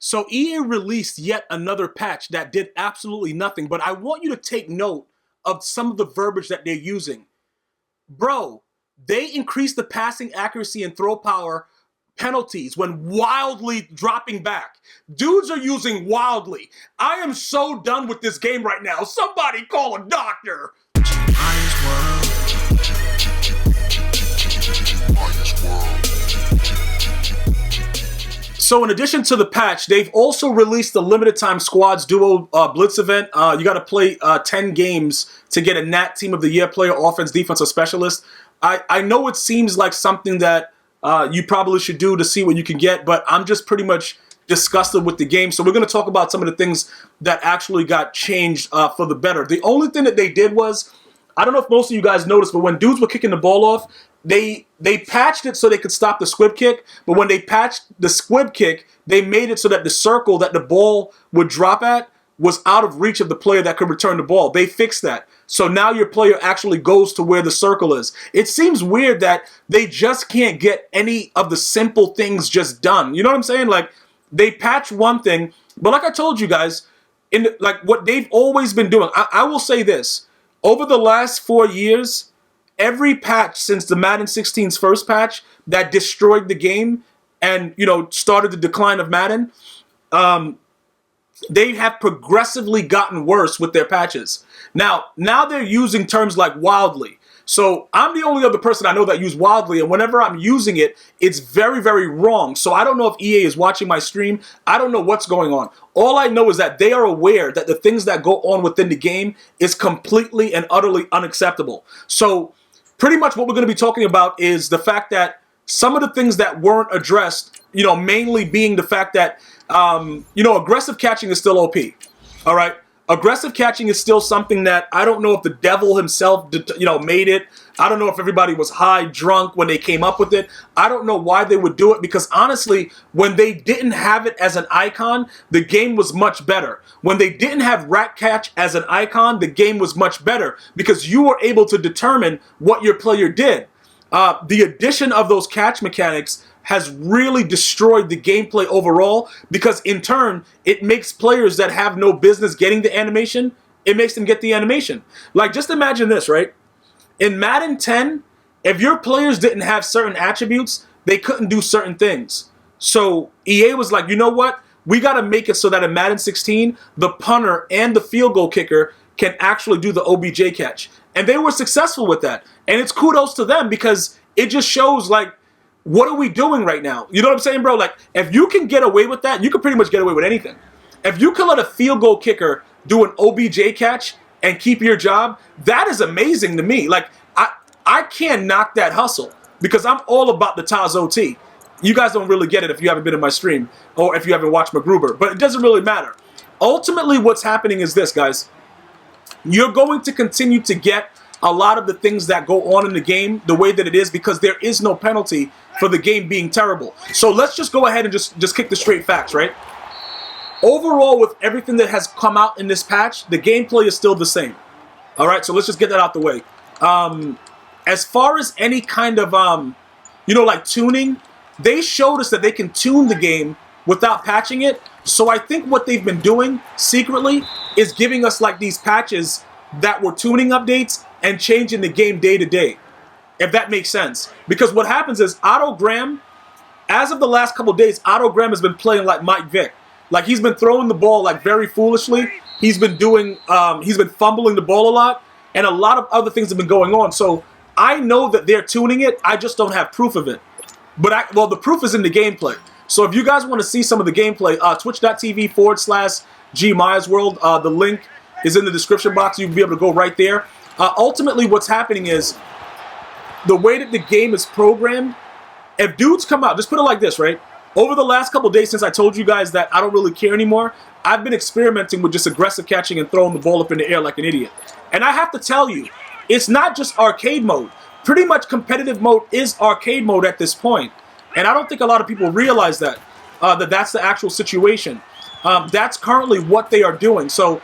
So EA released yet another patch that did absolutely nothing, but I want you to take note of some of the verbiage that they're using. Bro, they increased the passing accuracy and throw power penalties when wildly dropping back. Dudes are using wildly. I am so done with this game right now. Somebody call a doctor. So in addition to the patch, they've also released the limited time squads duo blitz event. You got to play 10 games to get a Nat Team of the Year player, offense, defense, or specialist. I know it seems like something that you probably should do to see what you can get, but I'm just pretty much disgusted with the game. So we're going to talk about some of the things that actually got changed for the better. The only thing that they did was, I don't know if most of you guys noticed, but when dudes were kicking the ball off, they patched it so they could stop the squib kick, but when they patched the squib kick, they made it so that the circle that the ball would drop at was out of reach of the player that could return the ball. They fixed that. So now your player actually goes to where the circle is. It seems weird that they just can't get any of the simple things just done. You know what I'm saying? Like, they patch one thing, but like I told you guys, like what they've always been doing, I will say this. Over the last 4 years, every patch since the Madden 16's first patch that destroyed the game and, started the decline of Madden, they have progressively gotten worse with their patches. Now they're using terms like wildly. So I'm the only other person I know that use wildly, and whenever I'm using it, it's very, very wrong. So I don't know if EA is watching my stream. I don't know what's going on. All I know is that they are aware that the things that go on within the game is completely and utterly unacceptable. So pretty much what we're going to be talking about is the fact that some of the things that weren't addressed, mainly being the fact that, aggressive catching is still OP. All right. Aggressive catching is still something that I don't know if the devil himself, made it. I don't know if everybody was high, drunk when they came up with it. I don't know why they would do it, because honestly, when they didn't have it as an icon, the game was much better. When they didn't have rat catch as an icon, the game was much better because you were able to determine what your player did. The addition of those catch mechanics has really destroyed the gameplay overall, because in turn, it makes players that have no business getting the animation, it makes them get the animation. Like, just imagine this, right? In Madden 10, if your players didn't have certain attributes, they couldn't do certain things. So EA was like, you know what? We got to make it so that in Madden 16, the punter and the field goal kicker can actually do the OBJ catch. And they were successful with that. And it's kudos to them, because it just shows, like, what are we doing right now? You know what I'm saying, bro? Like, if you can get away with that, you can pretty much get away with anything. If you can let a field goal kicker do an OBJ catch and keep your job, that is amazing to me. Like, I can't knock that hustle, because I'm all about the Taz OT. You guys don't really get it if you haven't been in my stream or if you haven't watched MacGruber, but it doesn't really matter. Ultimately, what's happening is this, guys. You're going to continue to get a lot of the things that go on in the game the way that it is, because there is no penalty for the game being terrible. So let's just go ahead and just kick the straight facts, right? Overall, with everything that has come out in this patch, the gameplay is still the same. All right, so let's just get that out the way. As far as any kind of, like tuning, they showed us that they can tune the game without patching it. So I think what they've been doing secretly is giving us like these patches that were tuning updates and changing the game day to day, if that makes sense. Because what happens is Otto Graham, as of the last couple of days, Otto Graham has been playing like Mike Vick. Like, he's been throwing the ball like very foolishly. He's been fumbling the ball a lot, and a lot of other things have been going on. So I know that they're tuning it. I just don't have proof of it. But the proof is in the gameplay. So if you guys want to see some of the gameplay, twitch.tv/GmiasWorld, the link is in the description box. You can be able to go right there. Ultimately, what's happening is the way that the game is programmed, if dudes come out, just put it like this, right? Over the last couple of days since I told you guys that I don't really care anymore, I've been experimenting with just aggressive catching and throwing the ball up in the air like an idiot. And I have to tell you, it's not just arcade mode. Pretty much competitive mode is arcade mode at this point. And I don't think a lot of people realize that, that's the actual situation. That's currently what they are doing. So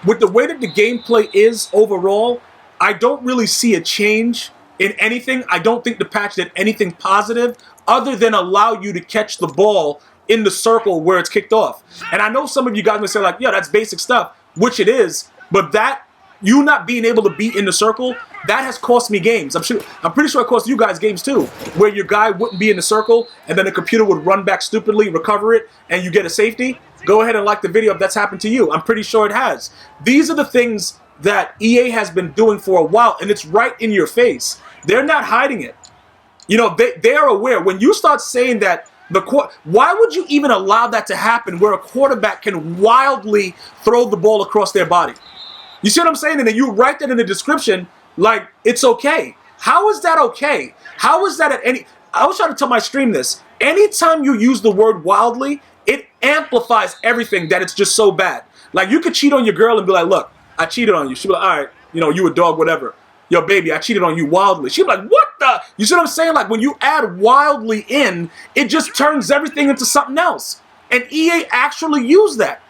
with the way that the gameplay is overall, I don't really see a change in anything. I don't think the patch did anything positive other than allow you to catch the ball in the circle where it's kicked off. And I know some of you guys may say like, yeah, that's basic stuff, which it is, but that, you not being able to be in the circle, that has cost me games. I'm pretty sure it cost you guys games too, where your guy wouldn't be in the circle and then the computer would run back stupidly, recover it, and you get a safety. Go ahead and like the video if that's happened to you. I'm pretty sure it has. These are the things that EA has been doing for a while, and it's right in your face. They're not hiding it. You know, they are aware. When you start saying that why would you even allow that to happen where a quarterback can wildly throw the ball across their body? You see what I'm saying? And then you write that in the description like it's okay. How is that okay? How is that at any... I was trying to tell my stream this. Anytime you use the word wildly, it amplifies everything that it's just so bad. Like, you could cheat on your girl and be like, look, I cheated on you. She'd be like, all right, you know, you a dog, whatever. Yo, baby, I cheated on you wildly. She'd be like, what the... You see what I'm saying? Like, when you add wildly in, it just turns everything into something else. And EA actually used that.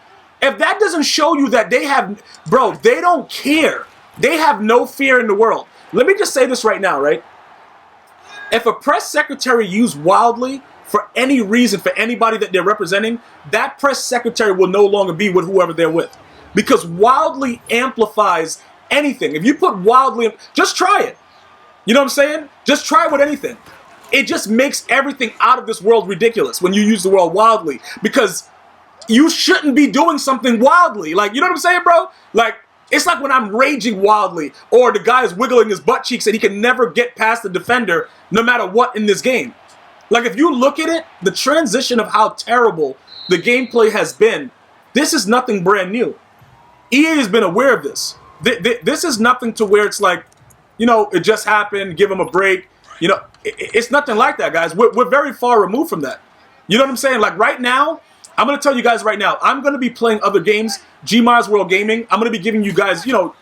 If that doesn't show you that they have... Bro, they don't care. They have no fear in the world. Let me just say this right now, right? If a press secretary used wildly for any reason, for anybody that they're representing, that press secretary will no longer be with whoever they're with. Because wildly amplifies anything. If you put wildly... Just try it. You know what I'm saying? Just try it with anything. It just makes everything out of this world ridiculous when you use the word wildly. Because... you shouldn't be doing something wildly. Like, you know what I'm saying, bro? Like, it's like when I'm raging wildly, or the guy is wiggling his butt cheeks and he can never get past the defender no matter what in this game. Like, if you look at it, the transition of how terrible the gameplay has been, this is nothing brand new. EA has been aware of this. This is nothing to where it's like, you know, it just happened, give them a break. You know, it's nothing like that, guys. We're very far removed from that. You know what I'm saying? Like, right now, I'm going to tell you guys right now, I'm going to be playing other games, GmiasWorld Gaming. I'm going to be giving you guys, your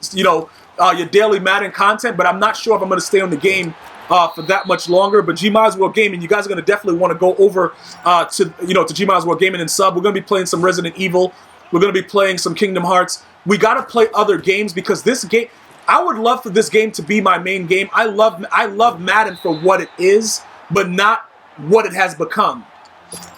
daily Madden content, but I'm not sure if I'm going to stay on the game for that much longer. But GmiasWorld Gaming, you guys are going to definitely want to go over to GmiasWorld Gaming and sub. We're going to be playing some Resident Evil. We're going to be playing some Kingdom Hearts. We got to play other games because this game, I would love for this game to be my main game. I love Madden for what it is, but not what it has become.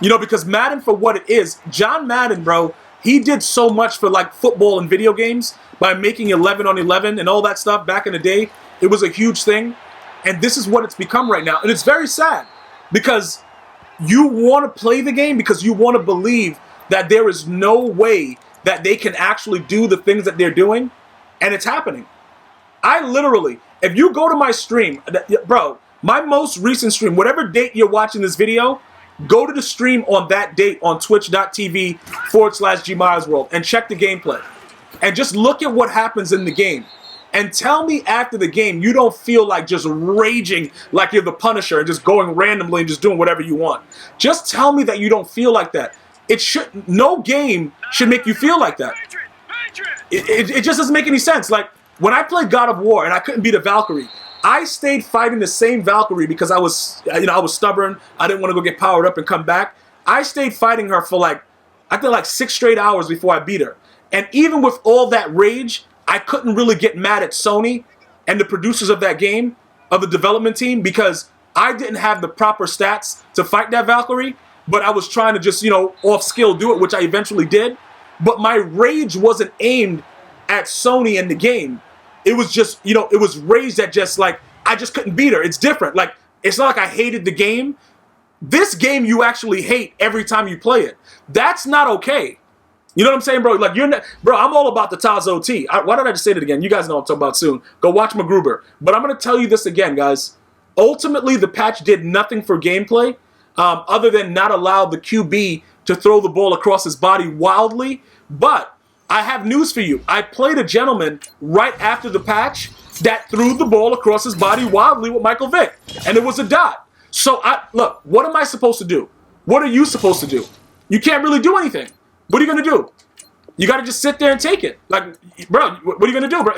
You know, because Madden for what it is, John Madden, bro, he did so much for like football and video games by making 11 on 11 and all that stuff back in the day. It was a huge thing. And this is what it's become right now. And it's very sad because you want to play the game because you want to believe that there is no way that they can actually do the things that they're doing. And it's happening. I literally, if you go to my stream, bro, my most recent stream, whatever date you're watching this video, go to the stream on that date on twitch.tv/GmiasWorld and check the gameplay. And just look at what happens in the game. And tell me after the game you don't feel like just raging like you're the Punisher and just going randomly and just doing whatever you want. Just tell me that you don't feel like that. No game should make you feel like that. It just doesn't make any sense. Like, when I played God of War and I couldn't beat a Valkyrie, I stayed fighting the same Valkyrie because I was stubborn. I didn't want to go get powered up and come back. I stayed fighting her for I think 6 straight hours before I beat her. And even with all that rage, I couldn't really get mad at Sony and the producers of that game, of the development team, because I didn't have the proper stats to fight that Valkyrie, but I was trying to just, off skill do it, which I eventually did. But my rage wasn't aimed at Sony and the game. It was just, it was raised at just like, I just couldn't beat her. It's different. Like, it's not like I hated the game. This game you actually hate every time you play it. That's not okay. You know what I'm saying, bro? Like, bro, I'm all about the Tazo T. Why did I just say that again? You guys know what I'm talking about soon. Go watch MacGruber. But I'm going to tell you this again, guys. Ultimately, the patch did nothing for gameplay other than not allow the QB to throw the ball across his body wildly. But I have news for you. I played a gentleman right after the patch that threw the ball across his body wildly with Michael Vick. And it was a dot. So, look, what am I supposed to do? What are you supposed to do? You can't really do anything. What are you going to do? You got to just sit there and take it. Like, bro, what are you going to do, bro?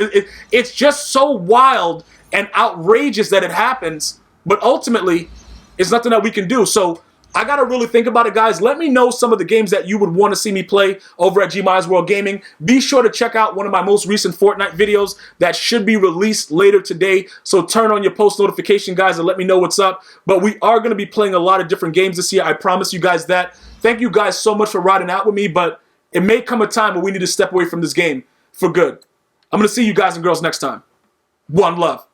It's just so wild and outrageous that it happens. But ultimately, it's nothing that we can do. So, I got to really think about it, guys. Let me know some of the games that you would want to see me play over at GmiasWorld Gaming. Be sure to check out one of my most recent Fortnite videos that should be released later today. So turn on your post notification, guys, and let me know what's up. But we are going to be playing a lot of different games this year. I promise you guys that. Thank you guys so much for riding out with me, but it may come a time where we need to step away from this game for good. I'm going to see you guys and girls next time. One love.